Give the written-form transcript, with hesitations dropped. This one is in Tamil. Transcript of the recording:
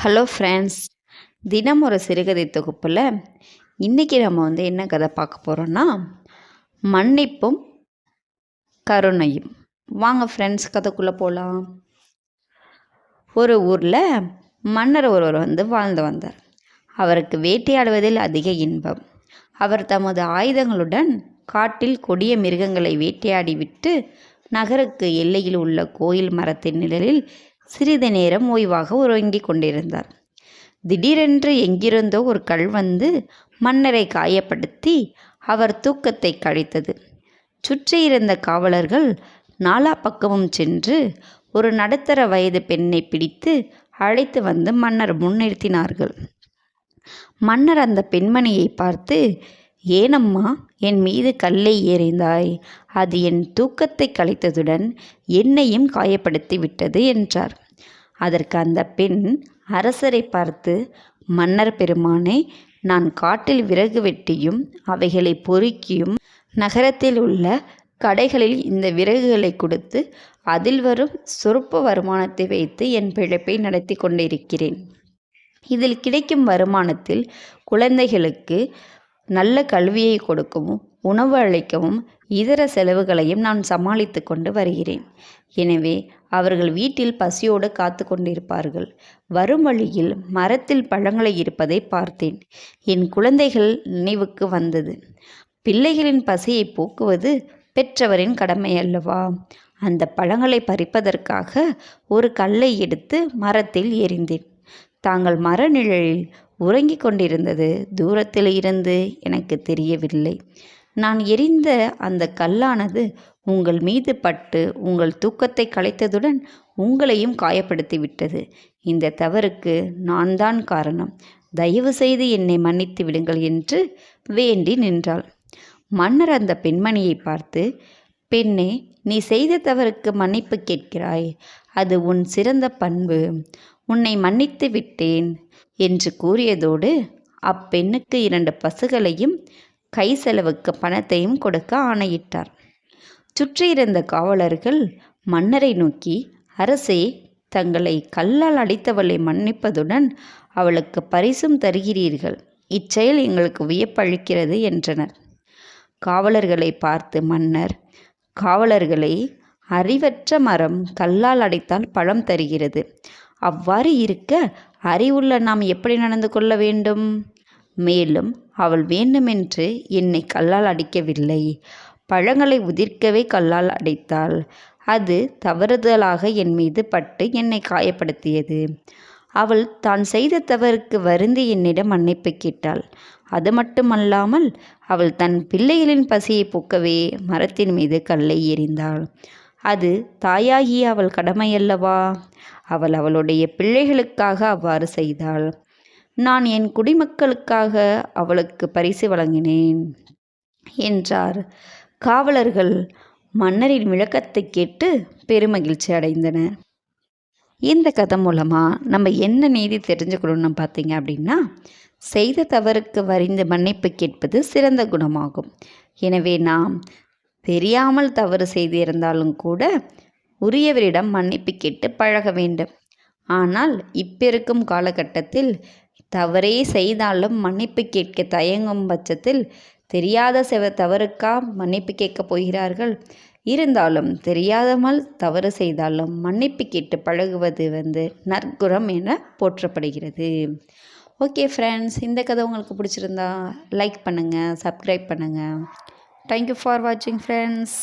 ஹலோ ஃப்ரெண்ட்ஸ், தினம் ஒரு சிறுகதை தொகுப்பில் இன்றைக்கி நம்ம என்ன கதை பார்க்க போகிறோன்னா, மன்னிப்பும் கருணையும். வாங்க ஃப்ரெண்ட்ஸ், கதைக்குள்ளே போகலாம். ஒரு ஊரில் மன்னர் ஒருவர் வாழ்ந்து வந்தார். அவருக்கு வேட்டையாடுவதில் அதிக இன்பம். அவர் தமது ஆயுதங்களுடன் காட்டில் கொடிய மிருகங்களை வேட்டையாடிவிட்டு நகருக்கு எல்லையில் உள்ள கோயில் மரத்தின் நிழலில் சிறிது நேரம் ஓய்வாக உறங்கிக் கொண்டிருந்தார். திடீரென்று எங்கிருந்தோ ஒரு கல் மன்னரை காயப்படுத்தி அவர் தூக்கத்தை கழித்தது. சுற்றியிருந்த காவலர்கள் நாலா பக்கமும் சென்று ஒரு நடுத்தர வயது பெண்ணை பிடித்து அழைத்து மன்னர் முன்னிறுத்தினார்கள். மன்னர் அந்த பெண்மணியை பார்த்து, "ஏனம்மா என் மீது கல்லை எறிந்தாய்? அது என் தூக்கத்தை கலைத்ததுடன் என்னையும் காயப்படுத்தி விட்டது" என்றார். அதற்கு அந்த பெண் அரசரை பார்த்து, "மன்னர் பெருமானே, நான் காட்டில் விறகு வெட்டியும் அவைகளை பொறுக்கியும் நகரத்தில் உள்ள கடைகளில் இந்த விறகுகளை கொடுத்து அதில் வரும் சொற்ப வருமானத்தை வைத்து என் பிழைப்பை நடத்தி கொண்டிருக்கிறேன். இதில் கிடைக்கும் வருமானத்தில் குழந்தைகளுக்கு நல்ல கல்வியை கொடுக்கவும் உணவு அளிக்கவும் இதர செலவுகளையும் நான் சமாளித்து கொண்டு வருகிறேன். எனவே அவர்கள் வீட்டில் பசியோடு காத்து கொண்டிருப்பார்கள். வரும் வழியில் மரத்தில் பழங்களை இருப்பதை பார்த்தேன். என் குழந்தைகள் நினைவுக்கு வந்தது. பிள்ளைகளின் பசியை போக்குவது பெற்றவரின் கடமை அல்லவா? அந்த பழங்களை பறிப்பதற்காக ஒரு கல்லை எடுத்து மரத்தில் எறிந்தேன். தாங்கள் மர நிழலில் உறங்கிக் கொண்டிருந்தது தூரத்தில் இருந்து எனக்கு தெரியவில்லை. நான் எறிந்த அந்த கல்லானது உங்கள் மீது பட்டு உங்கள் தூக்கத்தை கலைத்ததுடன் உங்களையும் காயப்படுத்தி விட்டது. இந்த தவறுக்கு நான் தான் காரணம். தயவு செய்து என்னை மன்னித்து விடுங்கள் என்று வேண்டி நின்றாள். மன்னர் அந்த பெண்மணியை பார்த்து, "பெண்ணே, நீ செய்த தவறுக்கு மன்னிப்பு கேட்கிறாய். அது உன் சிறந்த பண்பு. உன்னை மன்னித்து விட்டேன்" என்று கூறியதோடு அப்பெண்ணுக்கு 2 பசுகளையும் கை செலவுக்கு பணத்தையும் கொடுக்க ஆணையிட்டார். சுற்றியிருந்த காவலர்கள் மன்னரை நோக்கி, "அரசே, தங்களை கல்லால் அடித்தவளை மன்னிப்பதுடன் அவளுக்கு பரிசும் தருகிறீர்கள். இச்செயல் எங்களுக்கு வியப்பளிக்கிறது" என்றனர். காவலர்களை பார்த்து மன்னர், "காவலர்களை, அறிவற்ற மரம் கல்லால் அடைத்தால் பழம் தருகிறது. அவ்வாறு இருக்க அறிவுள்ள நாம் எப்படி நடந்து கொள்ள வேண்டும்? மேலும் அவள் வேண்டுமென்று என்னை கல்லால் அடிக்கவில்லை. பழங்களை உதிர்க்கவே கல்லால் அடைத்தாள். அது தவறுதலாக என் மீது பட்டு என்னை காயப்படுத்தியது. அவள் தான் செய்த தவறுக்கு வருந்தி என்னிடம் மன்னிப்பு கேட்டாள். அது மட்டுமல்லாமல் அவள் தன் பிள்ளைகளின் பசியை போக்கவே மரத்தின் மீது கல்லை எறிந்தாள். அது தாயாகிய அவள் கடமையல்லவா? அவள் அவளுடைய பிள்ளைகளுக்காக அவ்வாறு செய்தாள். நான் என் குடிமக்களுக்காக அவளுக்கு பரிசு வழங்கினேன்" என்றார். காவலர்கள் மன்னரின் விளக்கத்தை கேட்டு பெருமகிழ்ச்சி அடைந்தனர். இந்த கதை மூலமாக நம்ம என்ன நீதி தெரிஞ்சுக்கணும்னு பார்த்தீங்க அப்படின்னா, செய்த தவறுக்கு வருந்தி மன்னிப்பு கேட்பது சிறந்த குணமாகும். எனவே நாம் தெரியாமல் தவறு செய்திருந்தாலும் கூட உரியவரிடம் மன்னிப்பு கேட்டு பழக வேண்டும். ஆனால் இருக்கும் காலகட்டத்தில் தவறே செய்தாலும் மன்னிப்பு கேட்க தயங்கும் பட்சத்தில் தெரியாத தவறுக்கா மன்னிப்பு கேட்க போகிறார்கள்? இருந்தாலும் தெரியாமல் தவறு செய்தாலும் மன்னிப்பு கேட்டு பழகுவது நற்குணம் என போற்றப்படுகிறது. ஓகே ஃப்ரெண்ட்ஸ், இந்த கதை உங்களுக்கு பிடிச்சிருந்தா லைக் பண்ணுங்கள், சப்ஸ்கிரைப் பண்ணுங்கள். தேங்க்யூ ஃபார் வாட்சிங் ஃப்ரெண்ட்ஸ்.